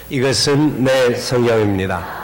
이것은 내 성경입니다.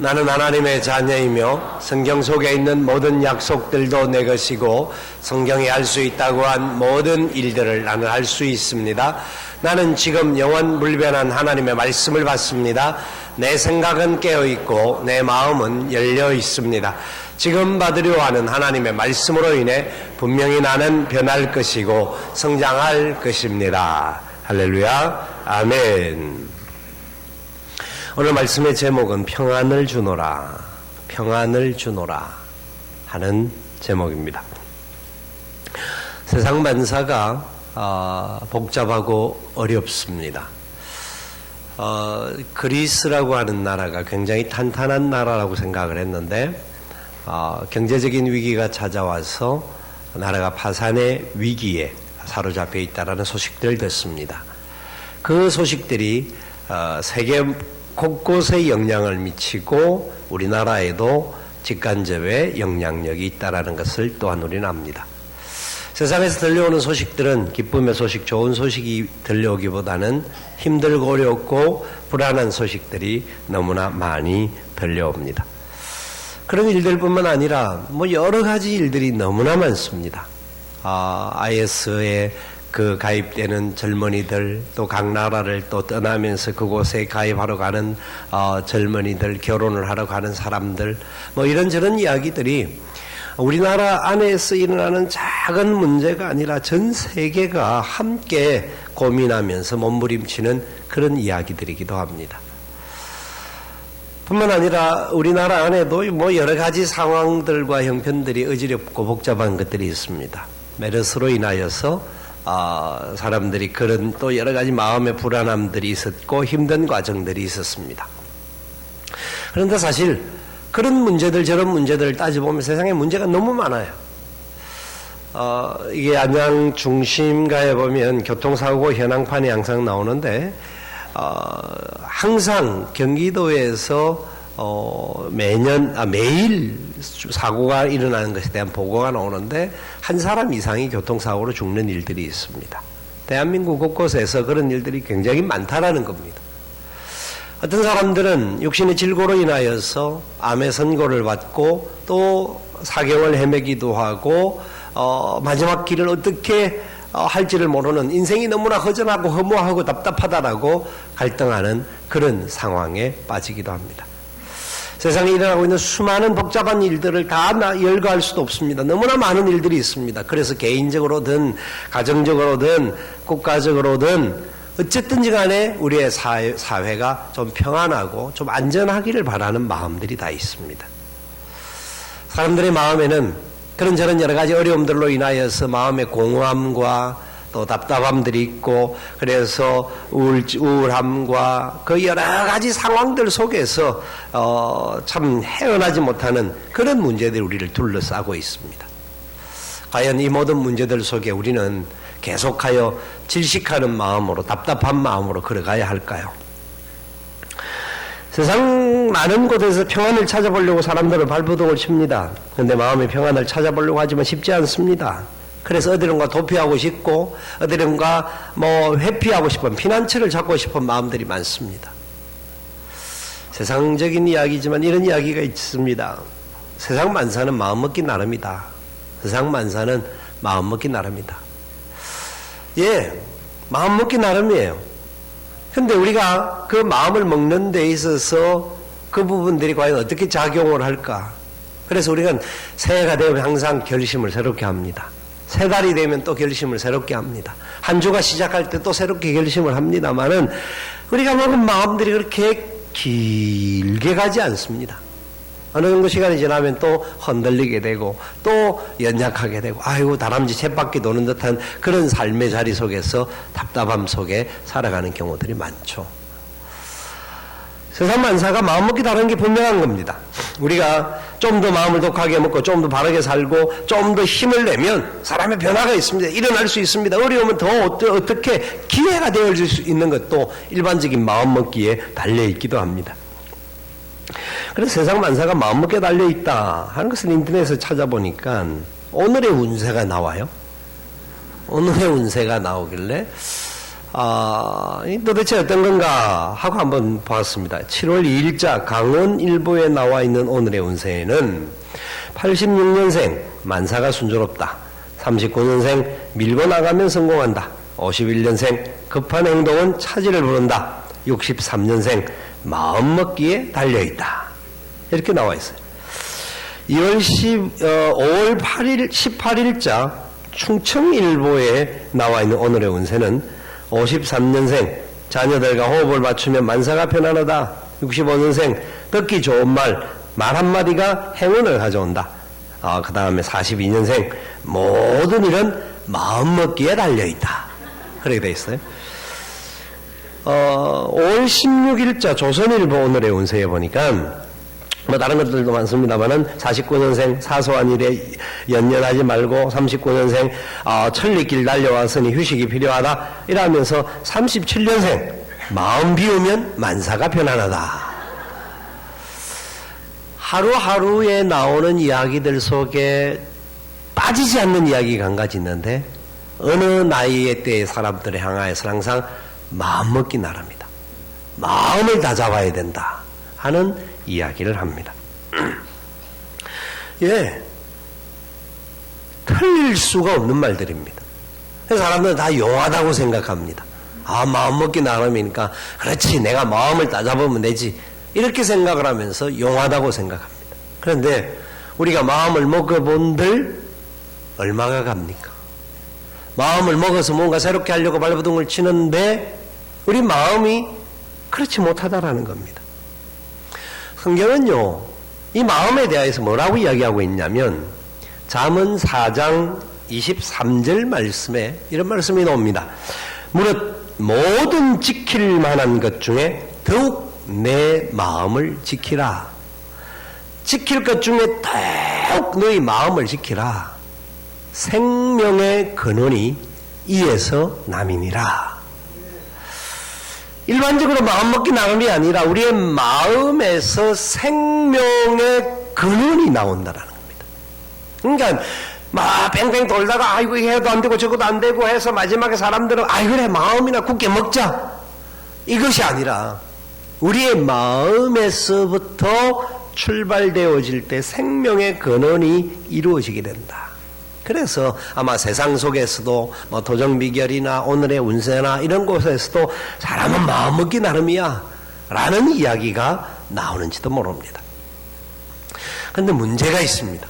나는 하나님의 자녀이며 성경 속에 있는 모든 약속들도 내 것이고 성경에 할 수 있다고 한 모든 일들을 나는 할 수 있습니다. 나는 지금 영원 불변한 하나님의 말씀을 받습니다. 내 생각은 깨어있고 내 마음은 열려 있습니다. 지금 받으려 하는 하나님의 말씀으로 인해 분명히 나는 변할 것이고 성장할 것입니다. 할렐루야. 아멘. 오늘 말씀의 제목은 평안을 주노라, 평안을 주노라 하는 제목입니다. 세상 만사가 복잡하고 어렵습니다. 그리스라고 하는 나라가 굉장히 탄탄한 나라라고 생각을 했는데 경제적인 위기가 찾아와서 나라가 파산의 위기에 사로잡혀 있다는 소식들을 듣습니다. 그 소식들이 세계 곳곳에 영향을 미치고 우리나라에도 직간접의 영향력이 있다는 것을 또한 우리는 압니다. 세상에서 들려오는 소식들은 기쁨의 소식, 좋은 소식이 들려오기보다는 힘들고 어렵고 불안한 소식들이 너무나 많이 들려옵니다. 그런 일들뿐만 아니라 여러 가지 일들이 너무나 많습니다. IS에 가입되는 젊은이들, 또 각 나라를 또 떠나면서 그곳에 가입하러 가는 젊은이들, 결혼을 하러 가는 사람들, 이런저런 이야기들이 우리나라 안에서 일어나는 작은 문제가 아니라 전 세계가 함께 고민하면서 몸부림치는 그런 이야기들이기도 합니다. 뿐만 아니라 우리나라 안에도 여러 가지 상황들과 형편들이 어지럽고 복잡한 것들이 있습니다. 메르스로 인하여서 사람들이 그런 또 여러 가지 마음의 불안함들이 있었고 힘든 과정들이 있었습니다. 그런데 사실 그런 문제들 저런 문제들을 따져보면 세상에 문제가 너무 많아요. 이게 안양 중심가에 보면 교통사고 현황판이 항상 나오는데 항상 경기도에서 매일 사고가 일어나는 것에 대한 보고가 나오는데 한 사람 이상이 교통사고로 죽는 일들이 있습니다. 대한민국 곳곳에서 그런 일들이 굉장히 많다라는 겁니다. 어떤 사람들은 육신의 질고로 인하여서 암의 선고를 받고 또 4개월 헤매기도 하고 마지막 길을 어떻게 할지를 모르는 인생이 너무나 허전하고 허무하고 답답하다라고 갈등하는 그런 상황에 빠지기도 합니다. 세상에 일어나고 있는 수많은 복잡한 일들을 다 열거할 수도 없습니다. 너무나 많은 일들이 있습니다. 그래서 개인적으로든 가정적으로든 국가적으로든 어쨌든지 간에 우리의 사회가 좀 평안하고 좀 안전하기를 바라는 마음들이 다 있습니다. 사람들의 마음에는 그런저런 여러 가지 어려움들로 인하여서 마음의 공허함과 또 답답함들이 있고 그래서 우울함과 그 여러 가지 상황들 속에서 참 헤어나지 못하는 그런 우리들이 우리를 둘러싸고 있습니다. 과연 이 모든 문제들 속에 우리는 계속하여 질식하는 마음으로 답답한 마음으로 걸어가야 할까요? 세상 많은 곳에서 평안을 찾아보려고 사람들은 발버둥을 칩니다. 그런데 마음의 평안을 찾아보려고 하지만 쉽지 않습니다. 그래서 어디론가 도피하고 싶고 어디론가 회피하고 싶은 피난처를 잡고 싶은 마음들이 많습니다. 세상적인 이야기지만 이런 이야기가 있습니다. 세상 만사는 마음먹기 나름이다. 세상 만사는 마음먹기 나름이다. 예, 마음먹기 나름이에요. 근데 우리가 그 마음을 먹는 데 있어서 그 부분들이 과연 어떻게 작용을 할까? 그래서 우리가 새해가 되면 항상 결심을 새롭게 합니다. 세 달이 되면 또 결심을 새롭게 합니다. 한 주가 시작할 때 또 새롭게 결심을 합니다만은 우리가 먹은 마음들이 그렇게 길게 가지 않습니다. 어느 정도 시간이 지나면 또 흔들리게 되고 또 연약하게 되고 아이고 다람쥐 쳇바퀴 도는 듯한 그런 삶의 자리 속에서 답답함 속에 살아가는 경우들이 많죠. 세상 만사가 마음먹기 다른 게 분명한 겁니다. 우리가 좀 더 마음을 독하게 먹고 좀 더 바르게 살고 좀 더 힘을 내면 사람의 변화가 있습니다. 일어날 수 있습니다. 어려우면 더 어떻게 기회가 되어질 수 있는 것도 일반적인 마음먹기에 달려있기도 합니다. 그래서 세상 만사가 마음먹기에 달려있다 하는 것을 인터넷에서 찾아보니까 오늘의 운세가 나와요. 오늘의 운세가 나오길래 도대체 어떤 건가 하고 한번 보았습니다. 7월 2일자 강원일보에 나와 있는 오늘의 운세에는 86년생 만사가 순조롭다. 39년생 밀고 나가면 성공한다. 51년생 급한 행동은 차질을 부른다. 63년생 마음먹기에 달려있다. 이렇게 나와 있어요. 5월 8일 18일자 충청일보에 나와 있는 오늘의 운세는 53년생 자녀들과 호흡을 맞추면 만사가 편안하다. 65년생 듣기 좋은 말 한마디가 행운을 가져온다. 그 다음에 42년생 모든 일은 마음먹기에 달려있다. 그렇게 돼 있어요. 5월 16일자 조선일보 오늘의 운세에 보니까 다른 것들도 많습니다만은 49년생 사소한 일에 연연하지 말고 39년생 천리길 달려왔으니 휴식이 필요하다. 이러면서 37년생 마음 비우면 만사가 편안하다. 하루하루에 나오는 이야기들 속에 빠지지 않는 이야기가 한 가지 있는데 어느 나이의 때의 사람들을 향하여서 항상 마음먹기 나랍니다. 마음을 다잡아야 된다 하는 이야기를 합니다. 예, 틀릴 수가 없는 말들입니다. 사람들은 다 용하다고 생각합니다. 마음먹기 나름이니까 그렇지 내가 마음을 다잡으면 되지 이렇게 생각을 하면서 용하다고 생각합니다. 그런데 우리가 마음을 먹어본들 얼마가 갑니까? 마음을 먹어서 뭔가 새롭게 하려고 발버둥을 치는데 우리 마음이 그렇지 못하다라는 겁니다. 성경은요, 이 마음에 대해서 뭐라고 이야기하고 있냐면 잠언 4장 23절 말씀에 이런 말씀이 나옵니다. 무릇 모든 지킬 만한 것 중에 더욱 내 마음을 지키라. 지킬 것 중에 더욱 너희 마음을 지키라. 생명의 근원이 이에서 남이니라. 일반적으로 마음먹기 나름이 아니라 우리의 마음에서 생명의 근원이 나온다라는 겁니다. 그러니까 막 뱅뱅 돌다가 이거 해도 안 되고 저것도 안 되고 해서 마지막에 사람들은 그래 마음이나 굳게 먹자 이것이 아니라 우리의 마음에서부터 출발되어질 때 생명의 근원이 이루어지게 된다. 그래서 아마 세상 속에서도 도정비결이나 오늘의 운세나 이런 곳에서도 사람은 마음먹기 나름이야 라는 이야기가 나오는지도 모릅니다. 그런데 문제가 있습니다.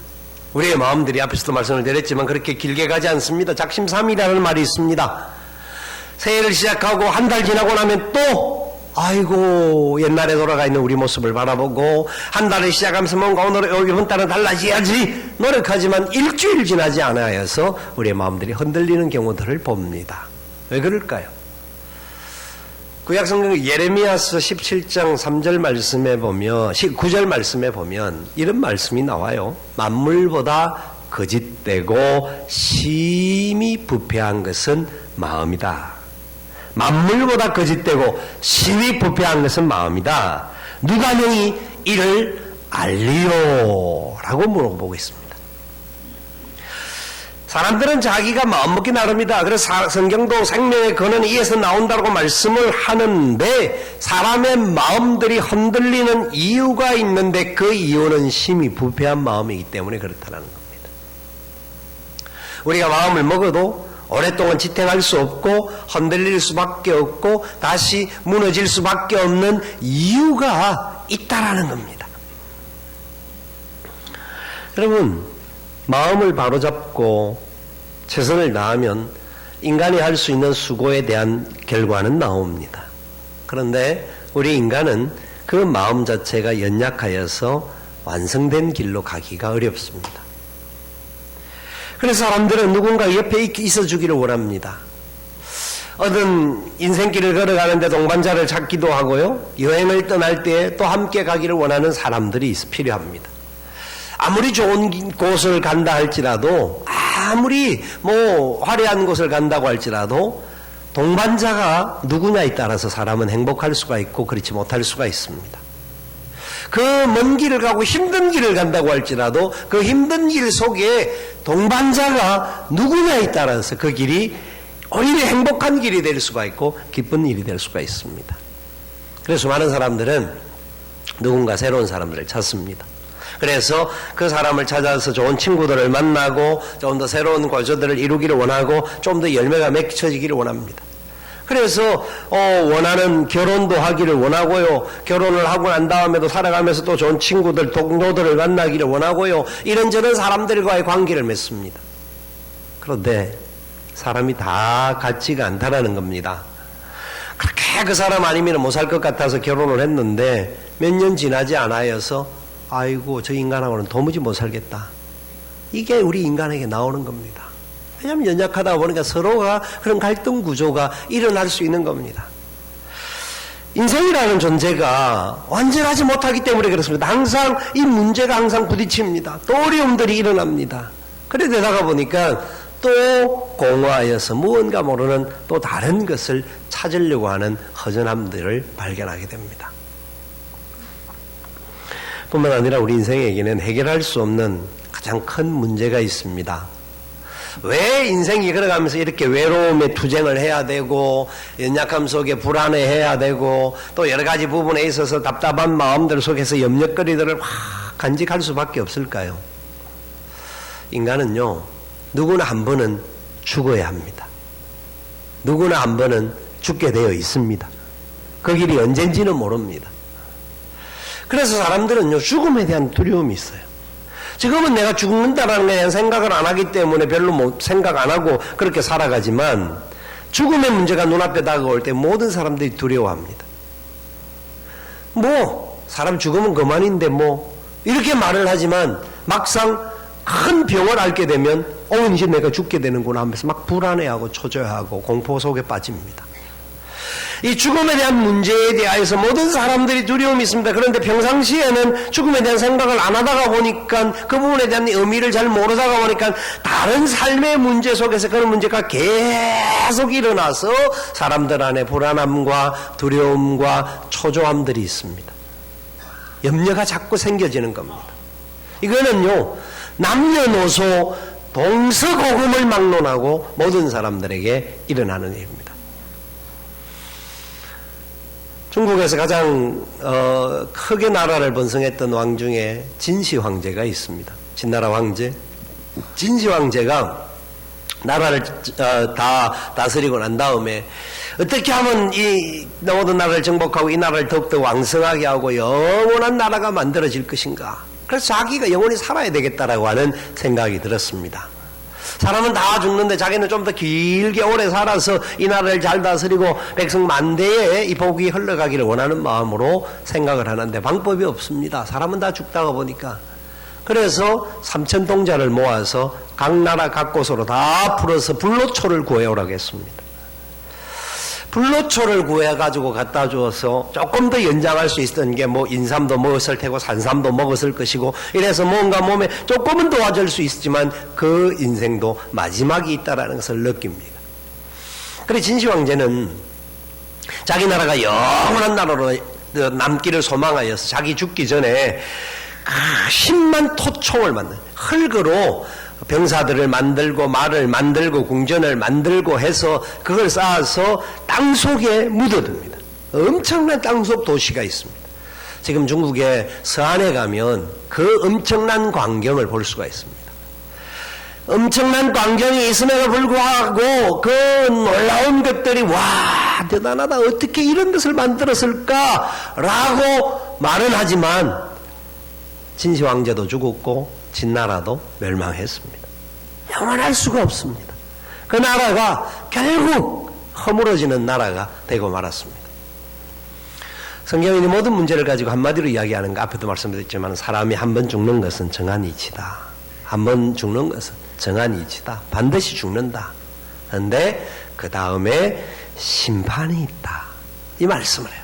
우리의 마음들이 앞에서도 말씀을 드렸지만 그렇게 길게 가지 않습니다. 작심삼일이라는 말이 있습니다. 새해를 시작하고 한 달 지나고 나면 또 아이고 옛날에 돌아가 있는 우리 모습을 바라보고 한 달을 시작하면서 뭔가 오늘 이번 달은 달라져야지 노력하지만 일주일 지나지 않아서 우리의 마음들이 흔들리는 경우들을 봅니다. 왜 그럴까요? 구약성경 예레미야서 17장 3절 말씀에 보면 9절 말씀에 보면 이런 말씀이 나와요. 만물보다 거짓되고 심히 부패한 것은 마음이다. 만물보다 거짓되고 심히 부패한 것은 마음이다. 누가 너희 이를 알리요? 라고 물어보고 있습니다. 사람들은 자기가 마음먹기 나름이다. 그래서 성경도 생명의 근원이 이에서 나온다고 말씀을 하는데 사람의 마음들이 흔들리는 이유가 있는데 그 이유는 심히 부패한 마음이기 때문에 그렇다는 겁니다. 우리가 마음을 먹어도 오랫동안 지탱할 수 없고 흔들릴 수밖에 없고 다시 무너질 수밖에 없는 이유가 있다라는 겁니다. 여러분, 마음을 바로잡고 최선을 다하면 인간이 할 수 있는 수고에 대한 결과는 나옵니다. 그런데 우리 인간은 그 마음 자체가 연약하여서 완성된 길로 가기가 어렵습니다. 그래서 사람들은 누군가 옆에 있어주기를 원합니다. 어떤 인생길을 걸어가는데 동반자를 찾기도 하고요. 여행을 떠날 때 또 함께 가기를 원하는 사람들이 필요합니다. 아무리 좋은 곳을 간다 할지라도 아무리 화려한 곳을 간다고 할지라도 동반자가 누구냐에 따라서 사람은 행복할 수가 있고 그렇지 못할 수가 있습니다. 그 먼 길을 가고 힘든 길을 간다고 할지라도 그 힘든 길 속에 동반자가 누구냐 에 따라서 그 길이 오히려 행복한 길이 될 수가 있고 기쁜 일이 될 수가 있습니다. 그래서 많은 사람들은 누군가 새로운 사람들을 찾습니다. 그래서 그 사람을 찾아서 좋은 친구들을 만나고 좀 더 새로운 고조들을 이루기를 원하고 좀 더 열매가 맺혀지기를 원합니다. 그래서 원하는 결혼도 하기를 원하고요. 결혼을 하고 난 다음에도 살아가면서 또 좋은 친구들, 동료들을 만나기를 원하고요. 이런저런 사람들과의 관계를 맺습니다. 그런데 사람이 다 같지가 않다라는 겁니다. 그렇게 그 사람 아니면 못 살 것 같아서 결혼을 했는데 몇 년 지나지 않아서 아이고 저 인간하고는 도무지 못 살겠다. 이게 우리 인간에게 나오는 겁니다. 왜냐하면 연약하다 보니까 서로가 그런 갈등 구조가 일어날 수 있는 겁니다. 인생이라는 존재가 완전하지 못하기 때문에 그렇습니다. 항상 이 문제가 항상 부딪힙니다. 또 어려움들이 일어납니다. 그래 되다가 보니까 또 공허하여서 무언가 모르는 또 다른 것을 찾으려고 하는 허전함들을 발견하게 됩니다. 뿐만 아니라 우리 인생에게는 해결할 수 없는 가장 큰 문제가 있습니다. 왜 인생이 걸어가면서 이렇게 외로움에 투쟁을 해야 되고 연약함 속에 불안해해야 되고 또 여러 가지 부분에 있어서 답답한 마음들 속에서 염려거리들을 확 간직할 수밖에 없을까요? 인간은요, 누구나 한 번은 죽어야 합니다. 누구나 한 번은 죽게 되어 있습니다. 그 길이 언젠지는 모릅니다. 그래서 사람들은요, 죽음에 대한 두려움이 있어요. 지금은 내가 죽는다라는 거에 대한 생각을 안 하기 때문에 별로 생각 안 하고 그렇게 살아가지만 죽음의 문제가 눈앞에 다가올 때 모든 사람들이 두려워합니다. 사람 죽으면 그만인데 이렇게 말을 하지만 막상 큰 병을 앓게 되면 이제 내가 죽게 되는구나 하면서 막 불안해하고 초조해하고 공포 속에 빠집니다. 이 죽음에 대한 문제에 대해서 모든 사람들이 두려움이 있습니다. 그런데 평상시에는 죽음에 대한 생각을 안 하다가 보니까 그 부분에 대한 의미를 잘 모르다가 보니까 다른 삶의 문제 속에서 그런 문제가 계속 일어나서 사람들 안에 불안함과 두려움과 초조함들이 있습니다. 염려가 자꾸 생겨지는 겁니다. 이거는요, 남녀노소 동서고금을 막론하고 모든 사람들에게 일어나는 일입니다. 중국에서 가장 크게 나라를 번성했던 왕 중에 진시 황제가 있습니다. 진나라 황제. 진시 황제가 나라를 다 다스리고 난 다음에 어떻게 하면 이 모든 나라를 정복하고 이 나라를 더욱더 왕성하게 하고 영원한 나라가 만들어질 것인가. 그래서 자기가 영원히 살아야 되겠다라고 하는 생각이 들었습니다. 사람은 다 죽는데 자기는 좀 더 길게 오래 살아서 이 나라를 잘 다스리고 백성 만대에 이 복이 흘러가기를 원하는 마음으로 생각을 하는데 방법이 없습니다. 사람은 다 죽다가 보니까. 그래서 3,000동자를 모아서 각 나라 각 곳으로 다 풀어서 불로초를 구해오라고 했습니다. 불로초를 구해가지고 갖다 주어서 조금 더 연장할 수 있었던 게 인삼도 먹었을 테고 산삼도 먹었을 것이고 이래서 뭔가 몸에 조금은 도와줄 수 있지만 그 인생도 마지막이 있다라는 것을 느낍니다. 그래 진시 황제는 자기 나라가 영원한 나라로 남기를 소망하여서 자기 죽기 전에 10만 토총을 만든 흙으로 병사들을 만들고 말을 만들고 궁전을 만들고 해서 그걸 쌓아서 땅속에 묻어둡니다. 엄청난 땅속 도시가 있습니다. 지금 중국의 서안에 가면 그 엄청난 광경을 볼 수가 있습니다. 엄청난 광경이 있음에도 불구하고 그 놀라운 것들이 와 대단하다 어떻게 이런 것을 만들었을까 라고 말은 하지만 진시 황제도 죽었고 진나라도 멸망했습니다. 영원할 수가 없습니다. 그 나라가 결국 허물어지는 나라가 되고 말았습니다. 성경이 모든 문제를 가지고 한마디로 이야기하는 거 앞에도 말씀드렸지만 사람이 한 번 죽는 것은 정한 이치다. 한 번 죽는 것은 정한 이치다. 반드시 죽는다. 그런데 그 다음에 심판이 있다. 이 말씀을 해요.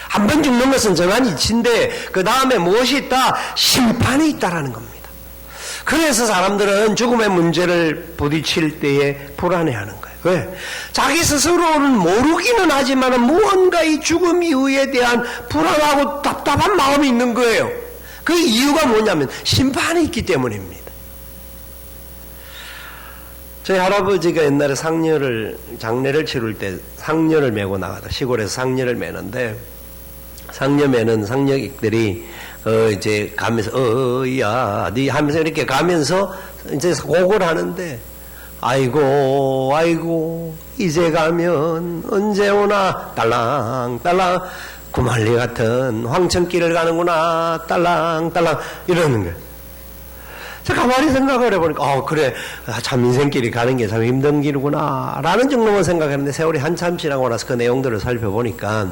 한 번 죽는 것은 정한 이치인데 그 다음에 무엇이 있다? 심판이 있다라는 겁니다. 그래서 사람들은 죽음의 문제를 부딪힐 때에 불안해하는 거예요. 왜? 자기 스스로는 모르기는 하지만 무언가 이 죽음 이후에 대한 불안하고 답답한 마음이 있는 거예요. 그 이유가 뭐냐면 심판이 있기 때문입니다. 저희 할아버지가 옛날에 장례를 치를 때 상녀를 메고 나가다 시골에서 상녀를 메는데 상녀 메는 상녀객들이 이제 가면서 야 니 하면서 이렇게 가면서 이제 곡을 하는데 아이고 이제 가면 언제 오나 딸랑딸랑 구말리 같은 황천길을 가는구나 딸랑딸랑 이러는 거예요. 제가 가만히 생각을 해보니까 그래 참 인생길이 가는 게 참 힘든 길이구나 라는 정도만 생각했는데 세월이 한참 지나고 나서 그 내용들을 살펴보니까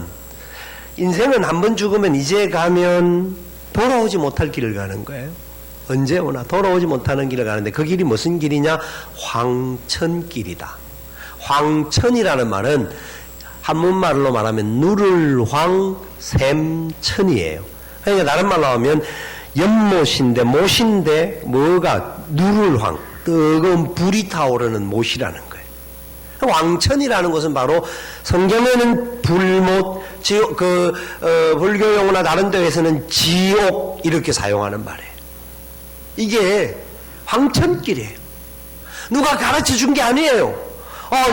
인생은 한 번 죽으면 이제 가면 돌아오지 못할 길을 가는 거예요. 언제 오나 돌아오지 못하는 길을 가는데 그 길이 무슨 길이냐? 황천길이다. 황천이라는 말은 한문말로 말하면 누를황 샘천이에요. 그러니까 다른 말로 하면 연못인데 못인데 뭐가 누를황 뜨거운 불이 타오르는 못이라는 거예요. 왕천이라는 것은 바로 성경에는 불못, 지옥, 불교 용어나 다른 데에서는 지옥 이렇게 사용하는 말이에요. 이게 황천길이에요. 누가 가르쳐 준 게 아니에요.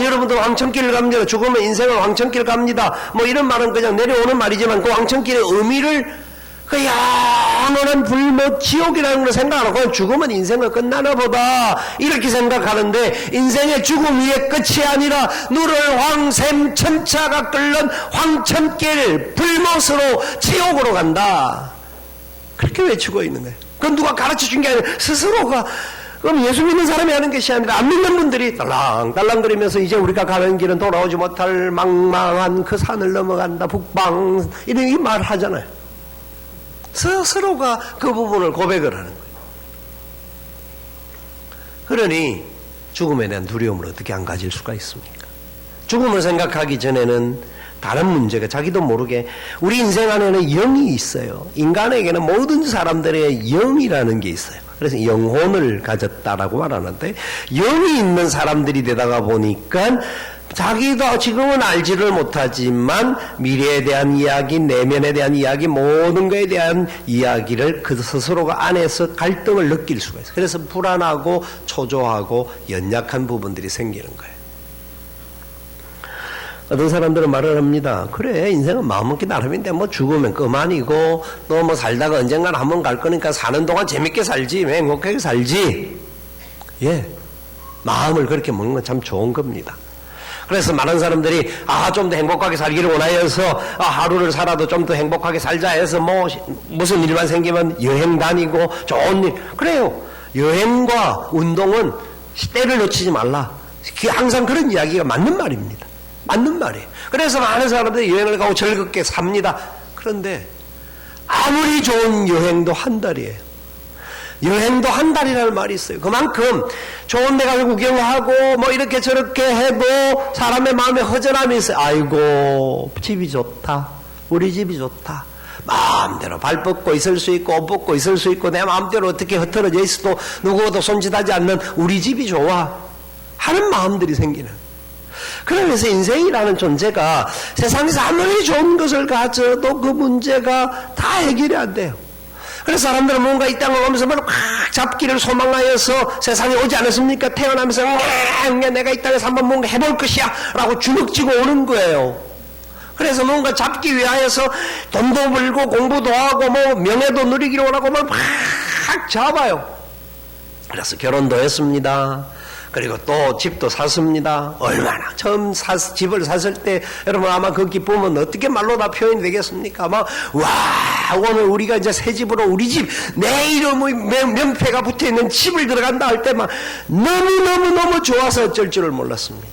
여러분들 황천길을 갑니다. 죽으면 인생은 황천길 갑니다. 뭐 이런 말은 그냥 내려오는 말이지만 그 황천길의 의미를 그 영원한 불못 지옥이라는 걸 생각하고 그냥 죽으면 인생은 끝나나 보다 이렇게 생각하는데 인생의 죽음 위에 끝이 아니라 누를 황샘 천차가 끓는 황천길 불못으로 지옥으로 간다. 그렇게 외치고 있는 거예요. 그건 누가 가르쳐 준 게 아니라 스스로가. 그럼 예수 믿는 사람이 하는 것이 아니라 안 믿는 분들이 딸랑딸랑거리면서 이제 우리가 가는 길은 돌아오지 못할 망망한 그 산을 넘어간다 북방 이런 말 하잖아요. 스스로가 그 부분을 고백을 하는 거예요. 그러니 죽음에 대한 두려움을 어떻게 안 가질 수가 있습니까? 죽음을 생각하기 전에는 다른 문제가 자기도 모르게 우리 인생 안에는 영이 있어요. 인간에게는 모든 사람들의 영이라는 게 있어요. 그래서 영혼을 가졌다라고 말하는데 영이 있는 사람들이 되다가 보니까 자기도 지금은 알지를 못하지만 미래에 대한 이야기, 내면에 대한 이야기, 모든 것에 대한 이야기를 그 스스로가 안에서 갈등을 느낄 수가 있어요. 그래서 불안하고 초조하고 연약한 부분들이 생기는 거예요. 어떤 사람들은 말을 합니다. 그래 인생은 마음먹기 나름인데 뭐 죽으면 그만이고 너 뭐 살다가 언젠가는 한번 갈 거니까 사는 동안 재밌게 살지 행복하게 살지. 예, 마음을 그렇게 먹는 건 참 좋은 겁니다. 그래서 많은 사람들이 좀 더 행복하게 살기를 원하여서 하루를 살아도 좀 더 행복하게 살자 해서 뭐 무슨 일만 생기면 여행 다니고 좋은 일. 그래요. 여행과 운동은 때를 놓치지 말라. 항상 그런 이야기가 맞는 말입니다. 맞는 말이에요. 그래서 많은 사람들이 여행을 가고 즐겁게 삽니다. 그런데 아무리 좋은 여행도 한 달이에요. 여행도 한 달이라는 말이 있어요. 그만큼 좋은 데 가서 구경하고 뭐 이렇게 저렇게 해도 사람의 마음에 허전함이 있어요. 아이고 집이 좋다. 우리 집이 좋다. 마음대로 발 뻗고 있을 수 있고 옷 벗고 있을 수 있고 내 마음대로 어떻게 흩어져 있어도 누구도 손짓하지 않는 우리 집이 좋아 하는 마음들이 생기는. 그러면서 인생이라는 존재가 세상에서 아무리 좋은 것을 가져도 그 문제가 다 해결이 안 돼요. 그래서 사람들은 뭔가 이 땅을 오면서 막 잡기를 소망하여서 세상에 오지 않았습니까? 태어나면서 내가 이 땅에서 한번 뭔가 해볼 것이야 라고 주눅지고 오는 거예요. 그래서 뭔가 잡기 위하여서 돈도 벌고 공부도 하고 뭐 명예도 누리기로 하고 막 잡아요. 그래서 결혼도 했습니다. 그리고 또 집도 샀습니다. 얼마나 처음 집을 샀을 때 여러분 아마 그 기쁨은 어떻게 말로 다 표현이 되겠습니까? 막 와 오늘 우리가 이제 새 집으로 우리 집 내 이름의 명패가 붙어있는 집을 들어간다 할 때 막 너무너무 좋아서 어쩔 줄을 몰랐습니다.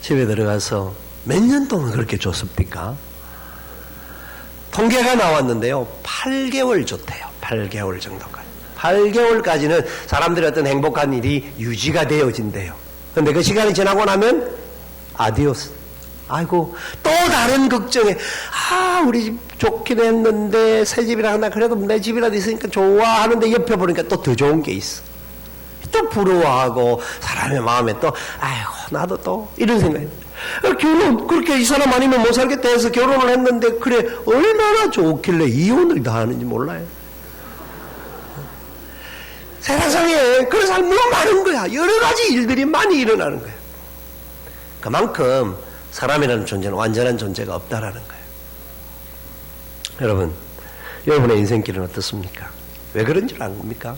집에 들어가서 몇 년 동안 그렇게 줬습니까? 통계가 나왔는데요. 8개월 줬대요. 8개월 정도까지. 8개월까지는 사람들의 어떤 행복한 일이 유지가 되어진대요. 그런데 그 시간이 지나고 나면 아디오스. 아이고 또 다른 걱정에 우리 집 좋긴 했는데 새 집이라 하나 그래도 내 집이라도 있으니까 좋아 하는데 옆에 보니까 또 더 좋은 게 있어. 또 부러워하고 사람의 마음에 또 아이고 나도 또 이런 생각이 결혼 그렇게 이 사람 아니면 못 살겠다 해서 결혼을 했는데 그래 얼마나 좋길래 이혼을 다 하는지 몰라요. 세상에 그런 사람 너무 많은 거야. 여러 가지 일들이 많이 일어나는 거야. 그만큼 사람이라는 존재는 완전한 존재가 없다라는 거예요. 여러분, 여러분의 인생길은 어떻습니까? 왜 그런 줄 압니까?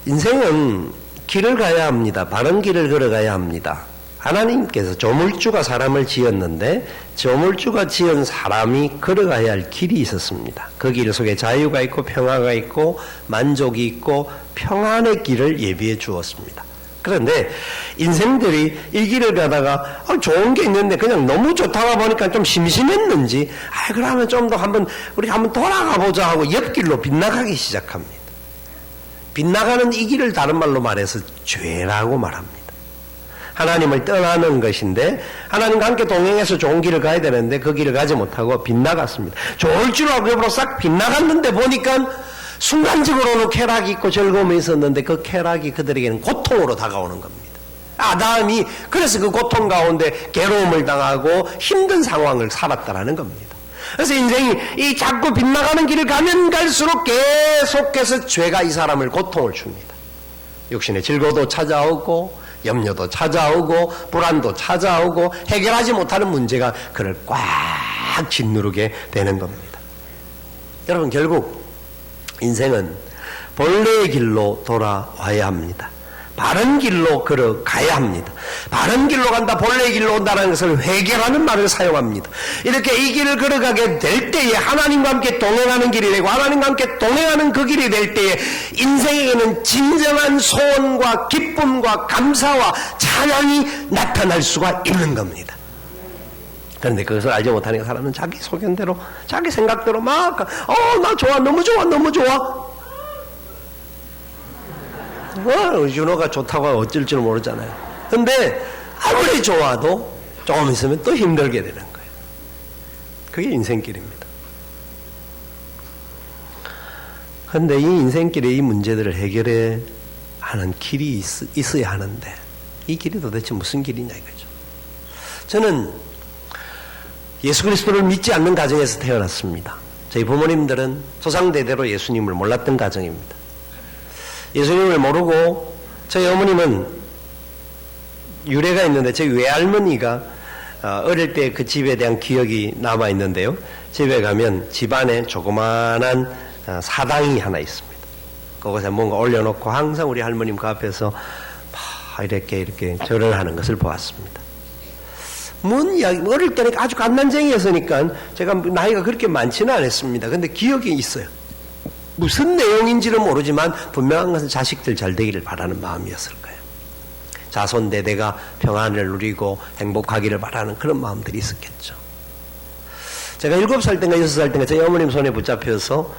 인생은 길을 가야 합니다. 바른 길을 걸어가야 합니다. 하나님께서 조물주가 사람을 지었는데 조물주가 지은 사람이 걸어가야 할 길이 있었습니다. 그 길 속에 자유가 있고 평화가 있고 만족이 있고 평안의 길을 예비해 주었습니다. 그런데 인생들이 이 길을 가다가 좋은 게 있는데 그냥 너무 좋다가 보니까 좀 심심했는지 그러면 좀 더 우리 한번 돌아가 보자 하고 옆길로 빗나가기 시작합니다. 빗나가는 이 길을 다른 말로 말해서 죄라고 말합니다. 하나님을 떠나는 것인데 하나님과 함께 동행해서 좋은 길을 가야 되는데 그 길을 가지 못하고 빗나갔습니다. 좋을 줄 알고 옆으로 싹 빗나갔는데 보니까 순간적으로는 쾌락이 있고 즐거움이 있었는데 그 쾌락이 그들에게는 고통으로 다가오는 겁니다. 아담이 그래서 그 고통 가운데 괴로움을 당하고 힘든 상황을 살았다라는 겁니다. 그래서 인생이 이 자꾸 빗나가는 길을 가면 갈수록 계속해서 죄가 이 사람을 고통을 줍니다. 육신의 즐거움도 찾아오고 염려도 찾아오고 불안도 찾아오고 해결하지 못하는 문제가 그를 꽉 짓누르게 되는 겁니다. 여러분 결국 인생은 본래의 길로 돌아와야 합니다. 바른 길로 걸어가야 합니다. 바른 길로 간다, 본래의 길로 온다는 것을 회개라는 말을 사용합니다. 이렇게 이 길을 걸어가게 될 때에 하나님과 함께 동행하는 길이 되고 하나님과 함께 동행하는 그 길이 될 때에 인생에게는 진정한 소원과 기쁨과 감사와 찬양이 나타날 수가 있는 겁니다. 그런데 그것을 알지 못하는 사람은 자기 소견대로 자기 생각대로 막 나 좋아 너무 좋아 너무 좋아 윤호가 좋다고 어쩔 줄 모르잖아요. 근데 아무리 좋아도 조금 있으면 또 힘들게 되는 거예요. 그게 인생길입니다. 그런데 이 인생길에 이 문제들을 해결해 하는 길이 있어야 하는데 이 길이 도대체 무슨 길이냐 이거죠. 저는 예수 그리스도를 믿지 않는 가정에서 태어났습니다. 저희 부모님들은 조상대대로 예수님을 몰랐던 가정입니다. 예수님을 모르고 저희 어머님은 유래가 있는데 저희 외할머니가 어릴 때 그 집에 대한 기억이 남아있는데요. 집에 가면 집안에 조그만한 사당이 하나 있습니다. 그곳에 뭔가 올려놓고 항상 우리 할머님 그 앞에서 이렇게 절을 하는 것을 보았습니다. 어릴 때는 아주 갓난쟁이였으니까 제가 나이가 그렇게 많지는 않았습니다. 근데 기억이 있어요. 무슨 내용인지는 모르지만 분명한 것은 자식들 잘 되기를 바라는 마음이었을 거예요. 자손대대가 평안을 누리고 행복하기를 바라는 그런 마음들이 있었겠죠. 제가 7살 땐가 6살 땐가 저희 어머님 손에 붙잡혀서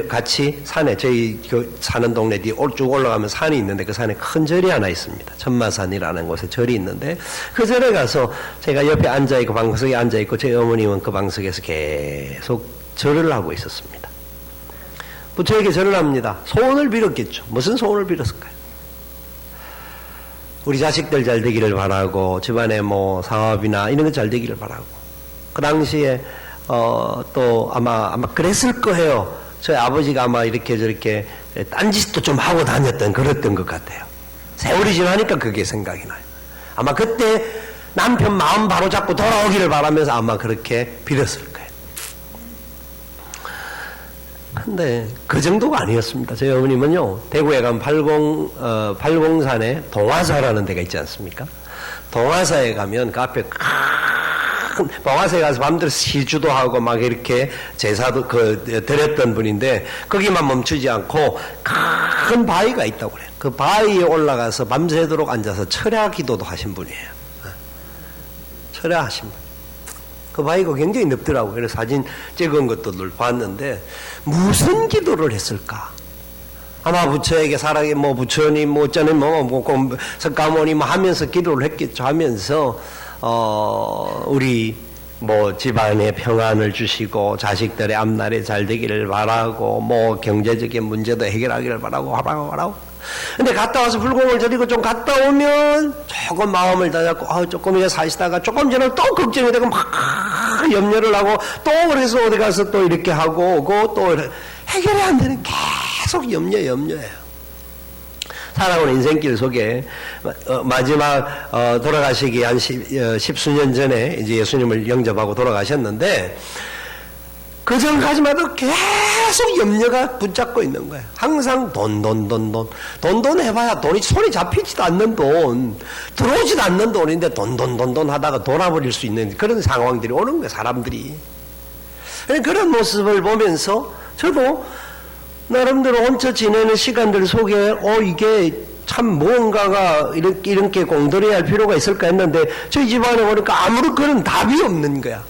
같이 산에 저희 사는 동네 뒤에 쭉 올라가면 산이 있는데 그 산에 큰 절이 하나 있습니다. 천마산이라는 곳에 절이 있는데 그 절에 가서 제가 옆에 앉아있고 방석에 앉아있고 저희 어머님은 그 방석에서 계속 절을 하고 있었습니다. 부처에게 절을 합니다. 소원을 빌었겠죠. 무슨 소원을 빌었을까요? 우리 자식들 잘 되기를 바라고 집안에 뭐 사업이나 이런 거 잘 되기를 바라고 그 당시에 또 아마 그랬을 거예요. 저희 아버지가 아마 이렇게 저렇게 딴짓도 좀 하고 다녔던 그랬던 것 같아요. 세월이 지나니까 그게 생각이 나요. 아마 그때 남편 마음 바로잡고 돌아오기를 바라면서 아마 그렇게 빌었을 거예요. 근데 그 정도가 아니었습니다. 저희 어머님은요, 대구에 가면 발공산에 동화사라는 데가 있지 않습니까? 동화사에 가면 그 앞에 동화사에 가서 밤새서 시주도 하고 막 이렇게 제사도 드렸던 분인데 거기만 멈추지 않고 큰 바위가 있다고 그래요. 그 바위에 올라가서 밤새도록 앉아서 철야 기도도 하신 분이에요. 철야하신 분. 그 바위가 굉장히 넓더라고요. 그래서 사진 찍은 것들을 봤는데 무슨 기도를 했을까? 아마 부처에게 사랑해 부처님 어쩌는 석가모니 하면서 기도를 했겠죠. 하면서 우리 집안에 평안을 주시고 자식들의 앞날에 잘 되기를 바라고 경제적인 문제도 해결하기를 바라고 근데 갔다 와서 불공을 드리고 좀 갔다 오면 조금 마음을 다잡고 조금 이제 사시다가 조금 전에 또 걱정이 되고 막 염려를 하고 또 그래서 어디 가서 또 이렇게 하고 오고 또 해결이 안 되는 계속 염려예요. 살아온 인생길 속에 마지막 돌아가시기 한 십수년 전에 이제 예수님을 영접하고 돌아가셨는데 그 전까지마다 계속 염려가 붙잡고 있는 거예요. 항상 돈 해봐야 돈이 손이 잡히지도 않는 돈, 들어오지도 않는 돈인데 돈 하다가 돌아버릴 수 있는 그런 상황들이 오는 거예요. 사람들이. 그런 모습을 보면서 저도 나름대로 혼자 지내는 시간들 속에 이게 참 무언가가 이렇게 공들여야 할 필요가 있을까 했는데 저희 집안에 보니까 아무런 그런 답이 없는 거야.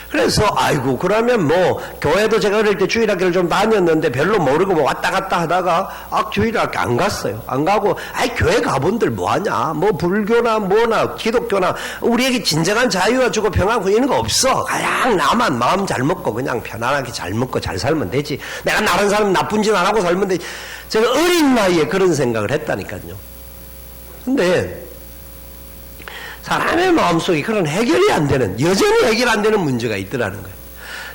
그래서 아이고 그러면 뭐 교회도 제가 어릴 때 주일학교를 좀 다녔는데 별로 모르고 뭐 왔다 갔다 하다가 주일학교 안 갔어요. 안 가고 교회 가본들 뭐하냐, 뭐 불교나 뭐나 기독교나 우리에게 진정한 자유와 주고 평안 이런 거 없어. 그냥 나만 마음 잘 먹고 그냥 편안하게 잘 먹고 잘 살면 되지. 내가 다른 사람 나쁜 짓 안 하고 살면 되지. 제가 어린 나이에 그런 생각을 했다니까요. 근데 사람의 마음속에 그런 해결이 안 되는, 여전히 해결 안 되는 문제가 있더라는 거예요.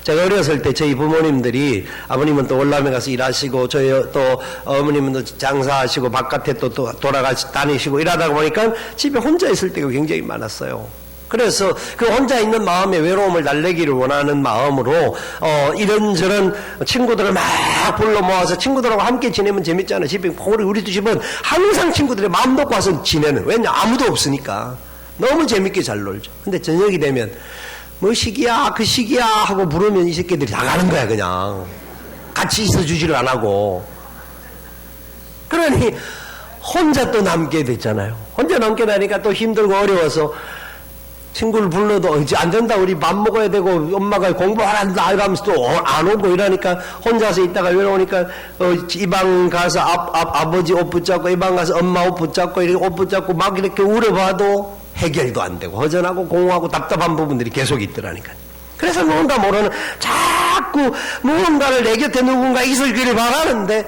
제가 어렸을 때 저희 부모님들이, 아버님은 또 월남에 가서 일하시고 저희 또 어머님은 또 장사하시고 바깥에 또 다니시고 이러다 보니까 집에 혼자 있을 때가 굉장히 많았어요. 그래서 그 혼자 있는 마음의 외로움을 달래기를 원하는 마음으로 이런저런 친구들을 막 불러 모아서 친구들하고 함께 지내면 재밌잖아요. 집에 우리도 집은 항상 친구들의 마음 놓고 와서 지내는, 왜냐 아무도 없으니까 너무 재밌게 잘 놀죠. 근데 저녁이 되면 뭐 시기야 그 시기야 하고 부르면 이 새끼들이 다 가는 거야. 그냥 같이 있어주지를 안 하고. 그러니 혼자 또 남게 됐잖아요. 혼자 남게 되니까 또 힘들고 어려워서 친구를 불러도 이제 안 된다, 우리 밥 먹어야 되고 엄마가 공부하란다 이러면서 또 안 오고 이러니까 혼자서 있다가 외로우니까 이 방 가서 아버지 옷 붙잡고 이 방 가서 엄마 옷 붙잡고 이렇게 옷 붙잡고 막 이렇게 울어봐도 해결도 안 되고 허전하고 공허하고 답답한 부분들이 계속 있더라니까요. 그래서 뭔가 모르는 자꾸 무언가를 내 곁에 누군가 있을기를 바라는데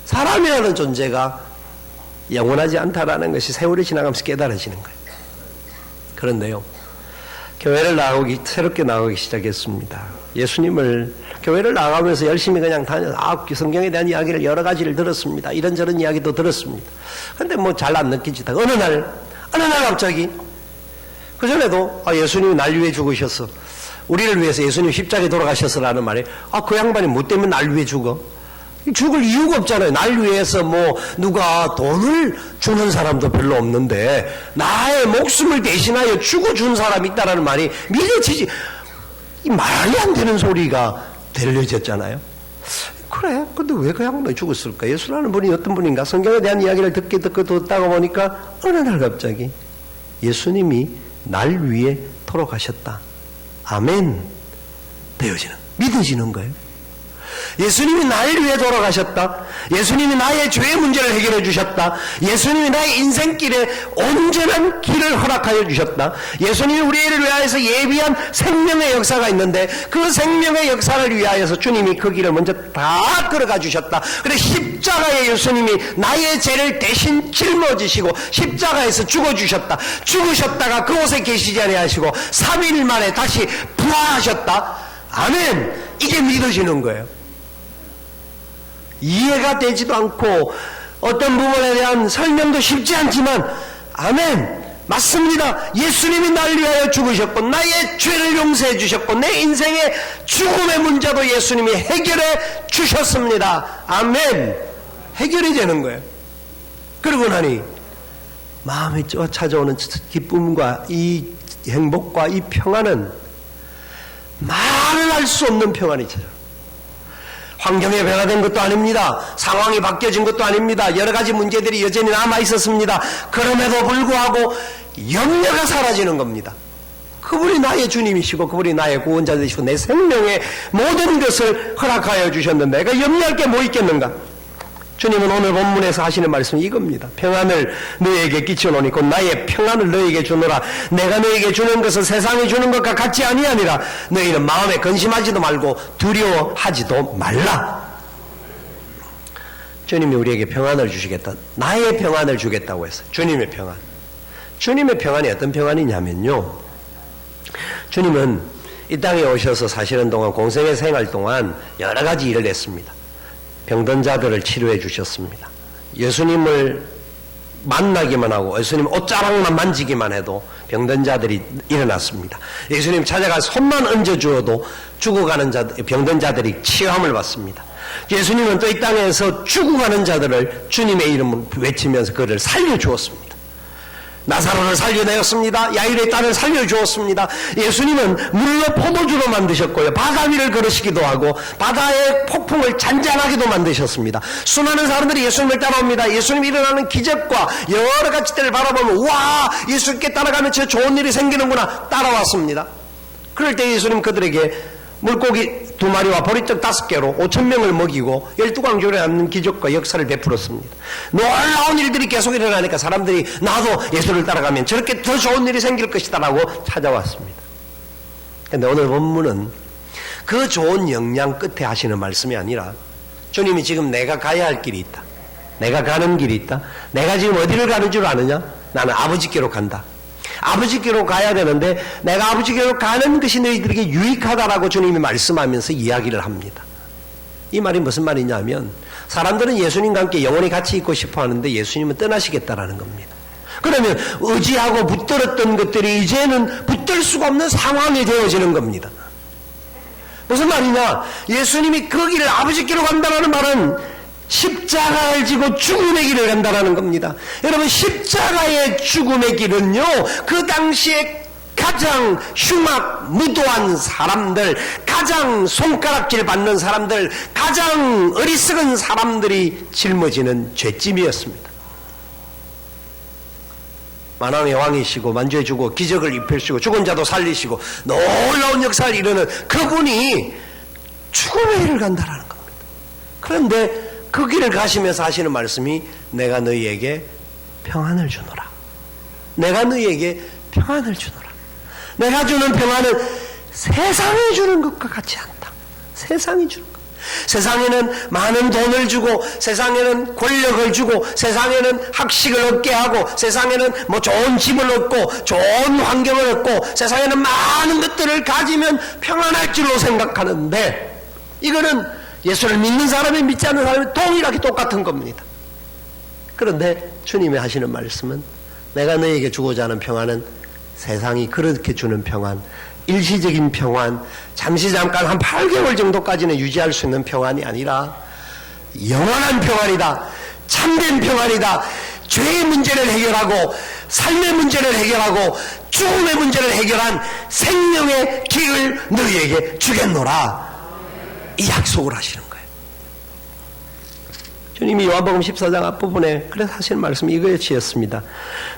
사람이라는 존재가 영원하지 않다라는 것이 세월이 지나가면서 깨달아지는 거예요. 그런데요, 교회를 새롭게 나가기 시작했습니다. 예수님을 교회를 나가면서 열심히 그냥 다녀서 성경에 대한 이야기를 여러 가지를 들었습니다. 이런저런 이야기도 들었습니다. 근데 뭐 잘 안 느끼지다. 어느 날 갑자기 그전에도 예수님이 날 위해 죽으셨어, 우리를 위해서 예수님 십자가에 돌아가셨어라는 말에 그 양반이 뭐 때문에 날 위해 죽어? 죽을 이유가 없잖아요. 날 위해서 뭐 누가 돈을 주는 사람도 별로 없는데 나의 목숨을 대신하여 죽어준 사람이 있다라는 말이 믿어지지, 이 말이 안 되는 소리가 들려졌잖아요. 그래, 근데 왜 그 양반이 죽었을까? 예수라는 분이 어떤 분인가? 성경에 대한 이야기를 듣다가 보니까 어느 날 갑자기 예수님이 날 위해 돌아가셨다, 아멘 되어지는, 믿어지는 거예요. 예수님이 나를 위해 돌아가셨다. 예수님이 나의 죄의 문제를 해결해 주셨다. 예수님이 나의 인생길에 온전한 길을 허락하여 주셨다. 예수님이 우리를 위하여서 예비한 생명의 역사가 있는데 그 생명의 역사를 위하여서 주님이 그 길을 먼저 다 걸어가 주셨다. 그래 십자가에 예수님이 나의 죄를 대신 짊어지시고 십자가에서 죽어주셨다. 죽으셨다가 그곳에 계시지 아니하시고 3일 만에 다시 부활하셨다. 아멘. 이게 믿어지는 거예요. 이해가 되지도 않고 어떤 부분에 대한 설명도 쉽지 않지만 아멘, 맞습니다. 예수님이 나를 위하여 죽으셨고 나의 죄를 용서해 주셨고 내 인생의 죽음의 문제도 예수님이 해결해 주셨습니다. 아멘. 해결이 되는 거예요. 그러고 나니 마음에 찾아오는 기쁨과 이 행복과 이 평안은 말을 할 수 없는 평안이 찾아요. 환경에 변화된 것도 아닙니다. 상황이 바뀌어진 것도 아닙니다. 여러 가지 문제들이 여전히 남아 있었습니다. 그럼에도 불구하고 염려가 사라지는 겁니다. 그분이 나의 주님이시고 그분이 나의 구원자 되시고 내 생명의 모든 것을 허락하여 주셨는데 내가 염려할 게 뭐 있겠는가? 주님은 오늘 본문에서 하시는 말씀이 이겁니다. 평안을 너에게 끼쳐놓으니 곧 나의 평안을 너에게 주노라. 내가 너에게 주는 것은 세상이 주는 것과 같지 아니하니라. 너희는 마음에 근심하지도 말고 두려워하지도 말라. 주님이 우리에게 평안을 주시겠다. 나의 평안을 주겠다고 했어요. 주님의 평안. 주님의 평안이 어떤 평안이냐면요. 주님은 이 땅에 오셔서 사시는 동안, 공생의 생활 동안 여러 가지 일을 했습니다. 병든 자들을 치료해 주셨습니다. 예수님을 만나기만 하고 예수님 옷자락만 만지기만 해도 병든 자들이 일어났습니다. 예수님 찾아가 손만 얹어주어도 죽어가는 병든 자들이 치유함을 받습니다. 예수님은 또 이 땅에서 죽어가는 자들을 주님의 이름을 외치면서 그를 살려주었습니다. 나사로를 살려내었습니다. 야일의 딸을 살려주었습니다. 예수님은 물로 포도주로 만드셨고요. 바다 위를 걸으시기도 하고 바다의 폭풍을 잔잔하게도 만드셨습니다. 수많은 사람들이 예수님을 따라옵니다. 예수님이 일어나는 기적과 여러 가지들을 바라보면 와, 예수님께 따라가면 저 좋은 일이 생기는구나 따라왔습니다. 그럴 때 예수님 그들에게 물고기 2마리와 보리떡 5개로 5,000명을 먹이고 12광주에 남는 기적과 역사를 베풀었습니다. 놀라운 일들이 계속 일어나니까 사람들이 나도 예수를 따라가면 저렇게 더 좋은 일이 생길 것이다 라고 찾아왔습니다. 그런데 오늘 본문은 그 좋은 영향 끝에 하시는 말씀이 아니라 주님이 지금 내가 가야 할 길이 있다. 내가 가는 길이 있다. 내가 지금 어디를 가는 줄 아느냐? 나는 아버지께로 간다. 아버지께로 가야 되는데 내가 아버지께로 가는 것이 너희들에게 유익하다라고 주님이 말씀하면서 이야기를 합니다. 이 말이 무슨 말이냐면 사람들은 예수님과 함께 영원히 같이 있고 싶어 하는데 예수님은 떠나시겠다라는 겁니다. 그러면 의지하고 붙들었던 것들이 이제는 붙들 수가 없는 상황이 되어지는 겁니다. 무슨 말이냐? 예수님이 그 길을 아버지께로 간다는 말은 십자가를 지고 죽음의 길을 간다는 겁니다. 여러분, 십자가의 죽음의 길은요, 그 당시에 가장 흉악 무도한 사람들, 가장 손가락질 받는 사람들, 가장 어리석은 사람들이 짊어지는 죄짐이었습니다. 만왕의 왕이시고 만주해주고 기적을 입히시고 죽은 자도 살리시고 놀라운 역사를 이루는 그분이 죽음의 길을 간다는 겁니다. 그런데 그 길을 가시면서 하시는 말씀이 내가 너희에게 평안을 주노라. 내가 너희에게 평안을 주노라. 내가 주는 평안은 세상이 주는 것과 같지 않다. 세상이 주는 것. 세상에는 많은 돈을 주고 세상에는 권력을 주고 세상에는 학식을 얻게 하고 세상에는 뭐 좋은 집을 얻고 좋은 환경을 얻고 세상에는 많은 것들을 가지면 평안할 줄로 생각하는데 이거는 예수를 믿는 사람이 믿지 않는 사람이 동일하게 똑같은 겁니다. 그런데 주님이 하시는 말씀은 내가 너에게 주고자 하는 평안은 세상이 그렇게 주는 평안, 일시적인 평안, 잠깐 한 8개월 정도까지는 유지할 수 있는 평안이 아니라 영원한 평안이다. 참된 평안이다. 죄의 문제를 해결하고 삶의 문제를 해결하고 죽음의 문제를 해결한 생명의 길을 너희에게 주겠노라. 이 약속을 하시는 거예요. 주님이 요한복음 14장 앞부분에 그래서 하시는 말씀이 이거였습니다.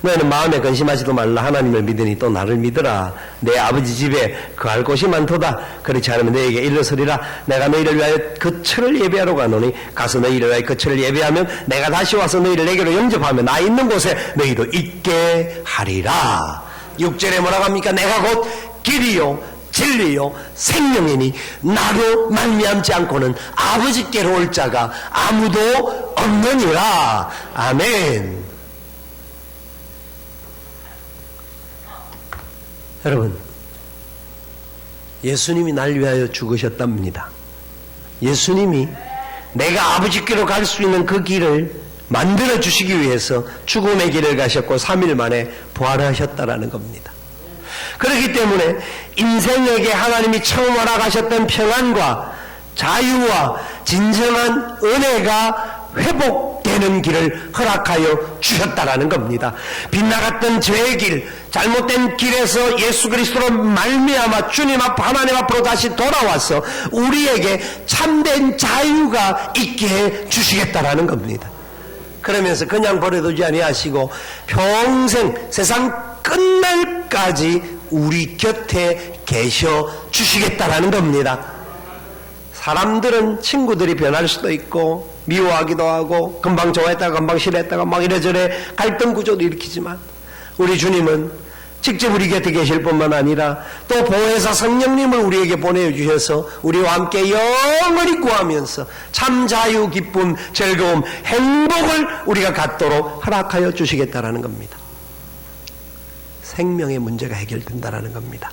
너희는 마음에 근심하지도 말라. 하나님을 믿으니 또 나를 믿으라. 내 아버지 집에 거할 곳이 많도다. 그렇지 않으면 너희에게 일러서리라. 내가 너희를 위하여 거처를 예배하러 가노니 가서 너희를 위하여 거처를 예배하면 내가 다시 와서 너희를 내게로 영접하며 나 있는 곳에 너희도 있게 하리라. 6절에 뭐라고 합니까? 내가 곧 길이요 진리요 생명이니 나로 말미암지 않고는 아버지께로 올 자가 아무도 없느니라. 아멘. 여러분, 예수님이 날 위하여 죽으셨답니다. 예수님이 내가 아버지께로 갈 수 있는 그 길을 만들어 주시기 위해서 죽음의 길을 가셨고 3일 만에 부활하셨다라는 겁니다. 그렇기 때문에 인생에게 하나님이 처음 허락하셨던 평안과 자유와 진정한 은혜가 회복되는 길을 허락하여 주셨다라는 겁니다. 빗나갔던 죄의 길, 잘못된 길에서 예수 그리스도로 말미암아 주님 앞 하나님 앞으로 다시 돌아와서 우리에게 참된 자유가 있게 해 주시겠다라는 겁니다. 그러면서 그냥 버려두지 아니하시고 평생 세상 끝날까지 우리 곁에 계셔 주시겠다라는 겁니다. 사람들은 친구들이 변할 수도 있고 미워하기도 하고 금방 좋아했다가 금방 싫어했다가 막 이래저래 갈등 구조도 일으키지만 우리 주님은 직접 우리 곁에 계실 뿐만 아니라 또 보혜사 성령님을 우리에게 보내주셔서 우리와 함께 영원히 구하면서 참 자유, 기쁨, 즐거움, 행복을 우리가 갖도록 허락하여 주시겠다라는 겁니다. 생명의 문제가 해결된다라는 겁니다.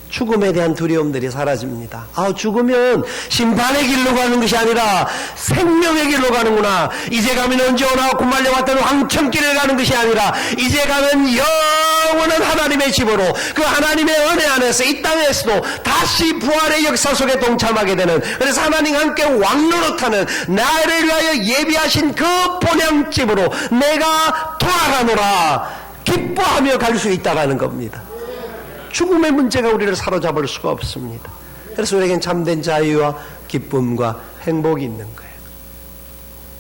죽음에 대한 두려움들이 사라집니다. 죽으면 심판의 길로 가는 것이 아니라 생명의 길로 가는구나. 이제 가면 언제 오나 구말려 왔던 황천길을 가는 것이 아니라 이제 가면 영원한 하나님의 집으로 그 하나님의 은혜 안에서 이 땅에서도 다시 부활의 역사 속에 동참하게 되는, 그래서 하나님과 함께 왕노릇하는 나를 위하여 예비하신 그 본향집으로 내가 돌아가노라 기뻐하며 갈 수 있다라는 겁니다. 죽음의 문제가 우리를 사로잡을 수가 없습니다. 그래서 우리에겐 참된 자유와 기쁨과 행복이 있는 거예요.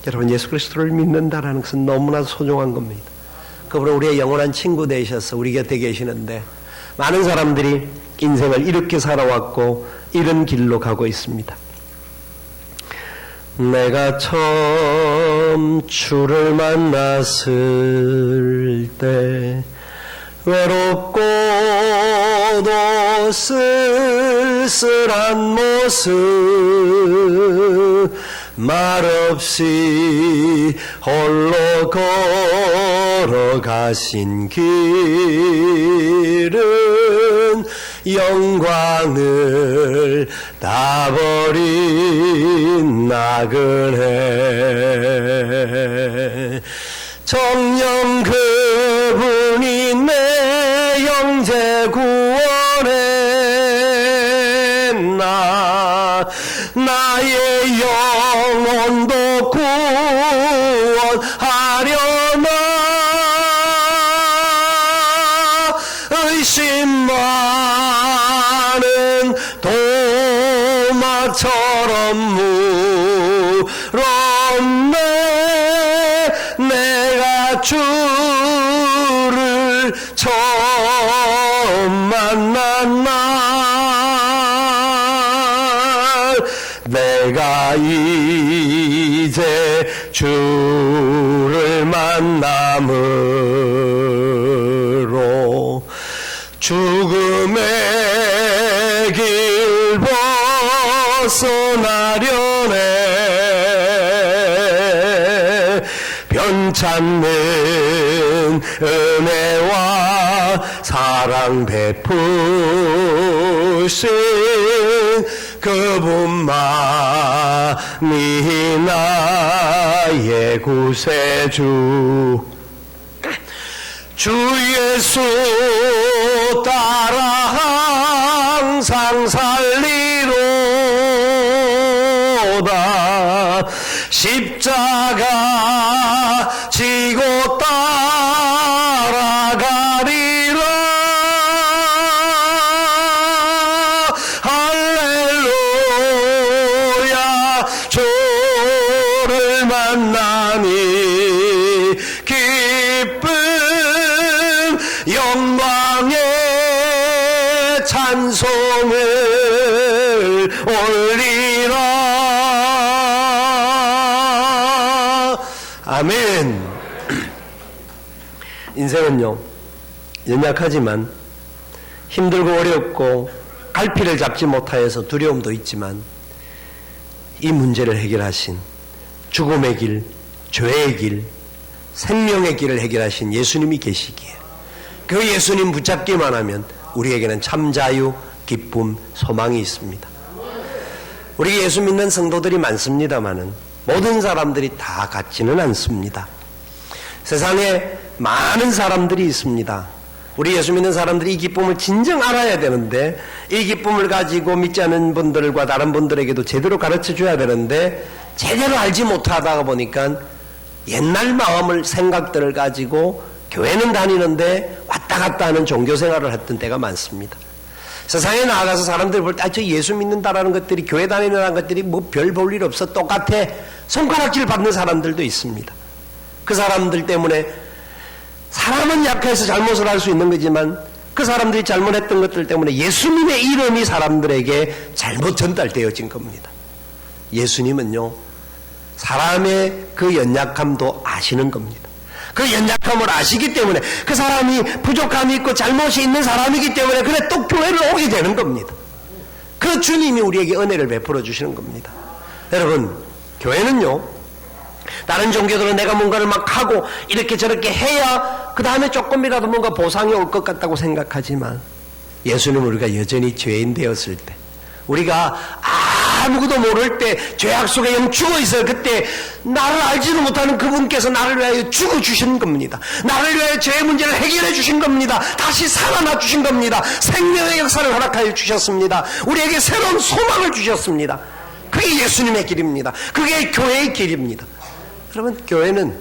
여러분, 예수 그리스도를 믿는다라는 것은 너무나 소중한 겁니다. 그분은 우리의 영원한 친구 되셔서 우리 곁에 계시는데, 많은 사람들이 인생을 이렇게 살아왔고 이런 길로 가고 있습니다. 내가 처음 주를 만났을 때 외롭고도 쓸쓸한 모습, 말없이 홀로 걸어가신 길은 영광을 다 버린 나그네. 정녕 그분이 내 형제 구원했나, 나의 영혼도 구원하려나. 의심 많은 도마처럼 물었네. 내가 주를 처음 만난 날, 내가 이제 주를 만남으로 죽음의 길 벗어나려네. 변찮는 은혜와 사랑 베푸신 그분만이 나의 구세주. 주 예수 따라 항상 살리로다. 십자가 지고 따라가리라. 할렐루야. 주를 만나니 기쁨 영광의 찬송을 올리라. 아멘. 인생은요, 연약하지만 힘들고 어렵고 갈피를 잡지 못하여서 두려움도 있지만, 이 문제를 해결하신 죽음의 길, 죄의 길, 생명의 길을 해결하신 예수님이 계시기에 그 예수님 붙잡기만 하면 우리에게는 참 자유, 기쁨, 소망이 있습니다. 우리 예수 믿는 성도들이 많습니다마는 모든 사람들이 다 같지는 않습니다. 세상에 많은 사람들이 있습니다. 우리 예수 믿는 사람들이 이 기쁨을 진정 알아야 되는데, 이 기쁨을 가지고 믿지 않은 분들과 다른 분들에게도 제대로 가르쳐 줘야 되는데 제대로 알지 못하다 보니까 옛날 마음을, 생각들을 가지고 교회는 다니는데 왔다 갔다 하는 종교 생활을 했던 때가 많습니다. 세상에 나가서 사람들이 볼 때 저 예수 믿는다라는 것들이, 교회 다니는 것들이 뭐 별 볼 일 없어, 똑같아, 손가락질 받는 사람들도 있습니다. 그 사람들 때문에 사람은 약해서 잘못을 할 수 있는 거지만 그 사람들이 잘못했던 것들 때문에 예수님의 이름이 사람들에게 잘못 전달되어진 겁니다. 예수님은요, 사람의 그 연약함도 아시는 겁니다. 그 연약함을 아시기 때문에 그 사람이 부족함이 있고 잘못이 있는 사람이기 때문에 그래 또 교회를 오게 되는 겁니다. 그 주님이 우리에게 은혜를 베풀어 주시는 겁니다. 여러분, 교회는요, 다른 종교들은 내가 뭔가를 막 하고 이렇게 저렇게 해야 그 다음에 조금이라도 뭔가 보상이 올 것 같다고 생각하지만 예수님은 우리가 여전히 죄인 되었을 때, 우리가 아무것도 모를 때 죄악 속에 영 죽어 있어요. 그때 나를 알지도 못하는 그분께서 나를 위하여 죽어주신 겁니다. 나를 위하여 죄의 문제를 해결해 주신 겁니다. 다시 살아나 주신 겁니다. 생명의 역사를 허락하여 주셨습니다. 우리에게 새로운 소망을 주셨습니다. 그게 예수님의 길입니다. 그게 교회의 길입니다. 여러분, 교회는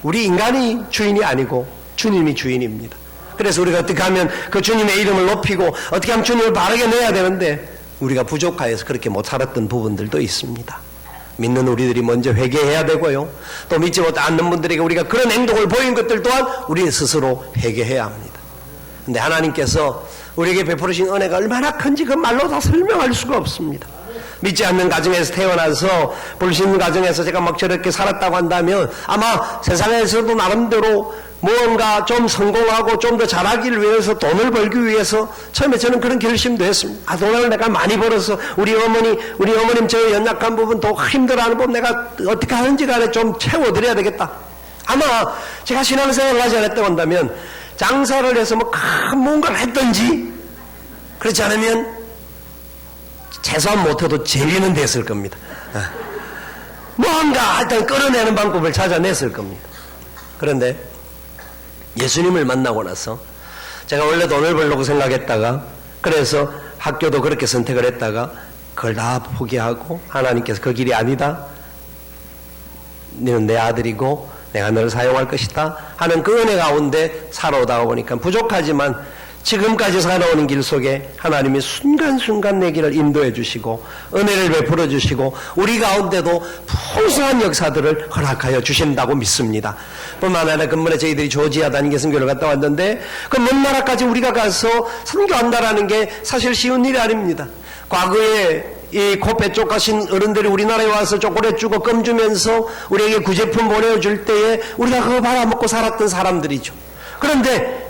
우리 인간이 주인이 아니고 주님이 주인입니다. 그래서 우리가 어떻게 하면 그 주님의 이름을 높이고 어떻게 하면 주님을 바르게 내야 되는데 우리가 부족하여서 그렇게 못 살았던 부분들도 있습니다. 믿는 우리들이 먼저 회개해야 되고요. 또 믿지 않는 분들에게 우리가 그런 행동을 보인 것들 또한 우리 스스로 회개해야 합니다. 근데 하나님께서 우리에게 베풀으신 은혜가 얼마나 큰지 그 말로 다 설명할 수가 없습니다. 믿지 않는 가정에서 태어나서 불신 가정에서 제가 막 저렇게 살았다고 한다면 아마 세상에서도 나름대로 무언가 좀 성공하고 좀 더 잘하기를 위해서 돈을 벌기 위해서 처음에 저는 그런 결심도 했습니다. 돈을 내가 많이 벌어서 우리 어머님 저 연약한 부분 더 힘들어하는 부분 내가 어떻게 하는지 간에 좀 채워드려야 되겠다. 아마 제가 신앙생활을 하지 않았다고 한다면 장사를 해서 뭐 큰 뭔가를 했든지 그렇지 않으면 최소한 못해도 재리는 됐을 겁니다. 뭔가 하여튼 끌어내는 방법을 찾아냈을 겁니다. 그런데 예수님을 만나고 나서 제가 원래 돈을 벌려고 생각했다가 그래서 학교도 그렇게 선택을 했다가 그걸 다 포기하고 하나님께서 그 길이 아니다. 너는 내 아들이고 내가 너를 사용할 것이다 하는 그 은혜 가운데 살아오다 보니까 부족하지만 지금까지 살아오는 길 속에 하나님이 순간순간 내 길을 인도해 주시고 은혜를 베풀어 주시고 우리 가운데도 풍성한 역사들을 허락하여 주신다고 믿습니다. 뿐만 아니라 근본에 저희들이 조지아 단계 선교를 갔다 왔는데 그 먼 나라까지 우리가 가서 선교한다라는 게 사실 쉬운 일이 아닙니다. 과거에 이 코페 쪽 가신 어른들이 우리나라에 와서 초콜릿 주고 껌 주면서 우리에게 구제품 보내줄 때에 우리가 그거 받아먹고 살았던 사람들이죠. 그런데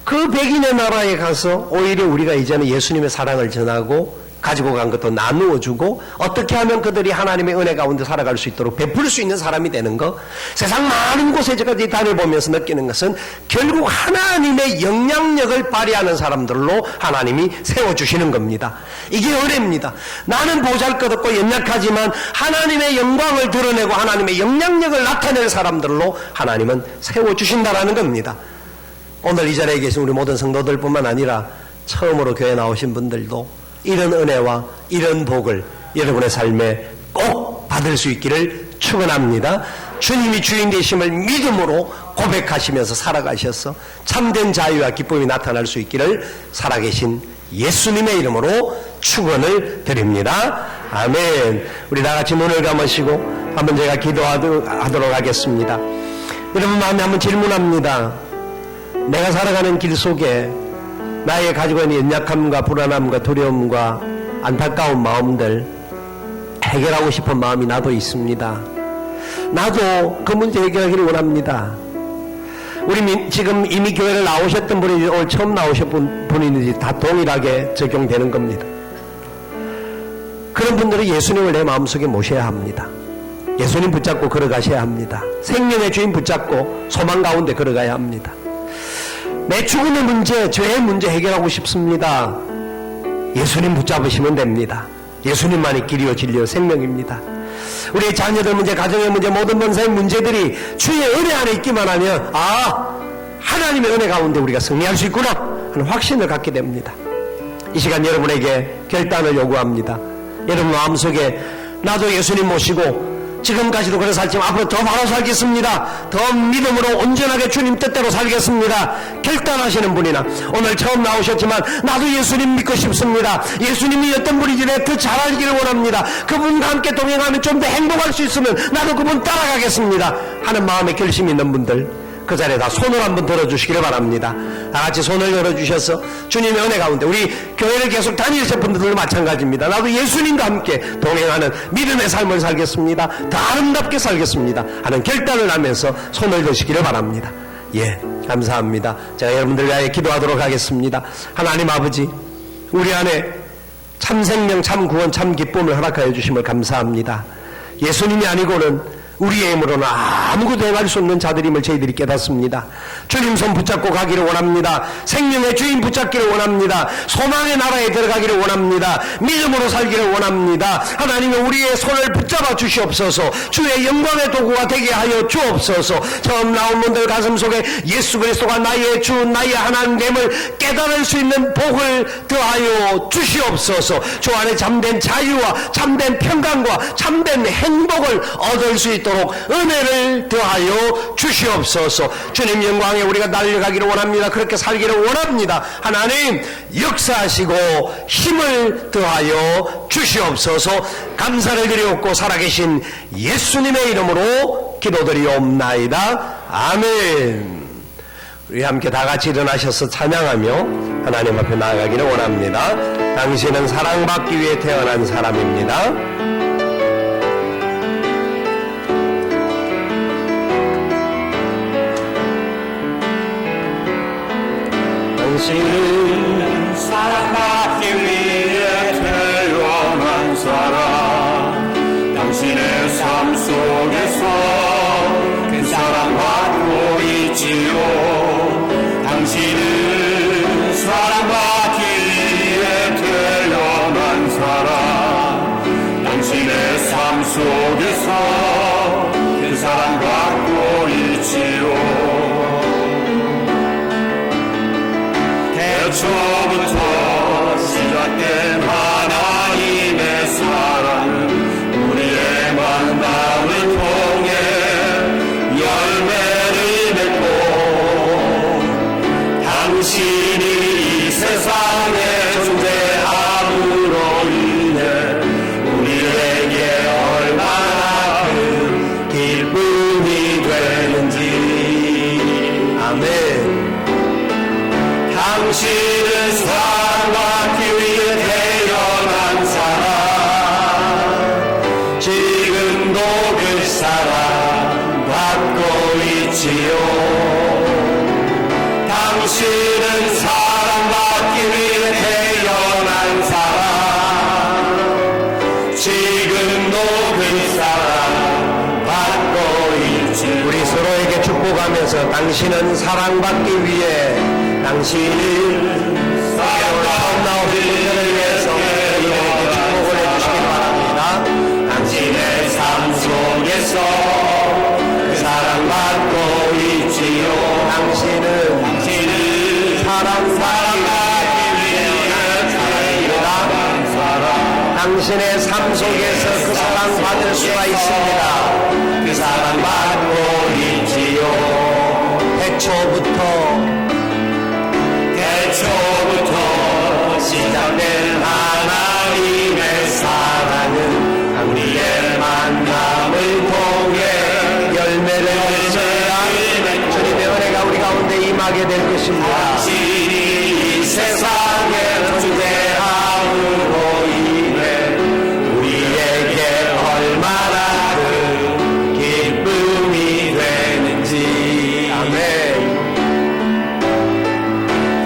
그 백인의 나라에 가서 오히려 우리가 이제는 예수님의 사랑을 전하고 가지고 간 것도 나누어 주고 어떻게 하면 그들이 하나님의 은혜 가운데 살아갈 수 있도록 베풀 수 있는 사람이 되는 것, 세상 많은 곳에 제가 다녀보면서 느끼는 것은 결국 하나님의 영향력을 발휘하는 사람들로 하나님이 세워주시는 겁니다. 이게 은혜입니다. 나는 보잘것없고 연약하지만 하나님의 영광을 드러내고 하나님의 영향력을 나타낼 사람들로 하나님은 세워주신다라는 겁니다. 오늘 이 자리에 계신 우리 모든 성도들뿐만 아니라 처음으로 교회 나오신 분들도 이런 은혜와 이런 복을 여러분의 삶에 꼭 받을 수 있기를 축원합니다. 주님이 주인 되심을 믿음으로 고백하시면서 살아가셔서 참된 자유와 기쁨이 나타날 수 있기를 살아계신 예수님의 이름으로 축원을 드립니다. 아멘. 우리 다 같이 눈을 감으시고 한번 제가 기도하도록 하겠습니다. 여러분 마음에 한번 질문합니다. 내가 살아가는 길 속에 나의 가지고 있는 연약함과 불안함과 두려움과 안타까운 마음들 해결하고 싶은 마음이 나도 있습니다. 나도 그 문제 해결하기를 원합니다. 우리 지금 이미 교회를 나오셨던 분이 오늘 처음 나오셨던 분이든지 다 동일하게 적용되는 겁니다. 그런 분들은 예수님을 내 마음속에 모셔야 합니다. 예수님 붙잡고 걸어가셔야 합니다. 생명의 주인 붙잡고 소망 가운데 걸어가야 합니다. 내 죽음의 문제, 죄의 문제 해결하고 싶습니다. 예수님 붙잡으시면 됩니다. 예수님만이 길이요 진리요 생명입니다. 우리 자녀들 문제, 가정의 문제, 모든 번사의 문제들이 주의 은혜 안에 있기만 하면 하나님의 은혜 가운데 우리가 승리할 수 있구나 하는 확신을 갖게 됩니다. 이 시간 여러분에게 결단을 요구합니다. 여러분 마음속에 나도 예수님 모시고 지금까지도 그래 살지만 앞으로 더 바로 살겠습니다. 더 믿음으로 온전하게 주님 뜻대로 살겠습니다. 결단하시는 분이나 오늘 처음 나오셨지만 나도 예수님 믿고 싶습니다. 예수님이 어떤 분인지 내가 더 잘 알기를 원합니다. 그분과 함께 동행하면 좀 더 행복할 수 있으면 나도 그분 따라가겠습니다 하는 마음의 결심이 있는 분들 그 자리에 다 손을 한번 들어주시기를 바랍니다. 다 같이 손을 열어주셔서 주님의 은혜 가운데 우리 교회를 계속 다니실 분들도 마찬가지입니다. 나도 예수님과 함께 동행하는 믿음의 삶을 살겠습니다. 더 아름답게 살겠습니다 하는 결단을 하면서 손을 드시기를 바랍니다. 예, 감사합니다. 제가 여러분들과 기도하도록 하겠습니다. 하나님 아버지, 우리 안에 참 생명, 참 구원, 참 기쁨을 허락하여 주심을 감사합니다. 예수님이 아니고는 우리의 힘으로는 아무것도 행할 수 없는 자들임을 저희들이 깨닫습니다. 주님 손 붙잡고 가기를 원합니다. 생명의 주인 붙잡기를 원합니다. 소망의 나라에 들어가기를 원합니다. 믿음으로 살기를 원합니다. 하나님은 우리의 손을 붙잡아 주시옵소서. 주의 영광의 도구가 되게 하여 주옵소서. 처음 나온 분들 가슴 속에 예수 그리스도가 나의 주, 나의 하나님됨을 깨달을 수 있는 복을 더하여 주시옵소서. 주 안에 참된 자유와 참된 평강과 참된 행복을 얻을 수 있도록 은혜를 더하여 주시옵소서. 주님 영광에 우리가 달려가기를 원합니다. 그렇게 살기를 원합니다. 하나님 역사하시고 힘을 더하여 주시옵소서. 감사를 드리옵고 살아계신 예수님의 이름으로 기도드리옵나이다. 아멘. 우리 함께 다 같이 일어나셔서 찬양하며 하나님 앞에 나아가기를 원합니다. 당신은 사랑받기 위해 태어난 사람입니다. 당신은 사랑받기 위해 태어난 사람. 당신의 삶 속에서 큰 사랑받고 있지요. 당신은 사랑받기 위해 태어난 사람. 당신의 삶 속에서 큰 사랑받고 있지요. 처음부터 시작된 하나님의 사랑은 우리의 만남을 통해 열매를 맺고 당신이 이 세상에 존재함으로 인해 우리에게 얼마나 큰 기쁨이 되는지. 아멘. 당신은 사랑받기 위해 태어난 사람. 지금도 그 사랑 받고 있지요. 당신은 사랑받기 위해 태어난 사람. 지금도 그 사랑 받고 있지요. 우리 서로에게 축복하면서 당신은 사랑받기 위해 당신은 처음 나오신 분들을 위해서 우리에게 축복을 해주시기 바랍니다. 당신의 삶 속에서 그 사랑받고 있지요. 당신은 사랑받기 위해 태어난 사람. 당신의 삶 속에서 그 사랑 받을 수가 있습니다. 그 사랑받고 있지요. 태초부터 시작된 하나님의 사랑은 우리의 만남을 통해 열매를 맺어야 주님의 은혜가 우리 가운데 임하게 될 것입니다. 당신이 이 세상에 존재함으로 인해 우리에게 얼마나 큰 기쁨이 되는지. 아멘.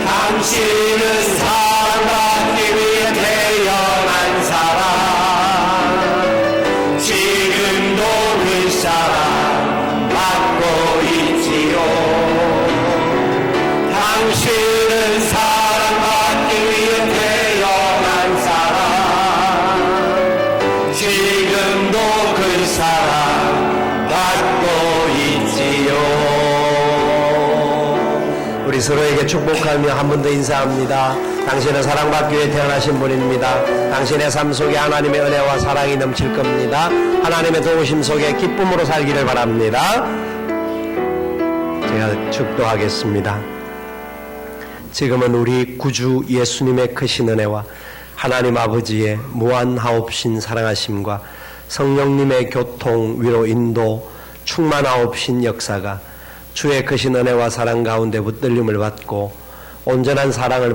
당신은 사랑받기 위해 태어난 사람. 지금도 그 사랑 받고 있지요. 당신은 사랑받기 위해 태어난 사람. 지금도 그 사랑 받고 있지요. 우리 서로에게 축복하며 한 번 더 인사합니다. 당신은 사랑받기 위해 태어나신 분입니다. 당신의 삶 속에 하나님의 은혜와 사랑이 넘칠 겁니다. 하나님의 도우심 속에 기쁨으로 살기를 바랍니다. 제가 축도하겠습니다. 지금은 우리 구주 예수님의 크신 은혜와 하나님 아버지의 무한하옵신 사랑하심과 성령님의 교통, 위로, 인도, 충만하옵신 역사가 주의 크신 은혜와 사랑 가운데 붙들림을 받고 온전한 사랑을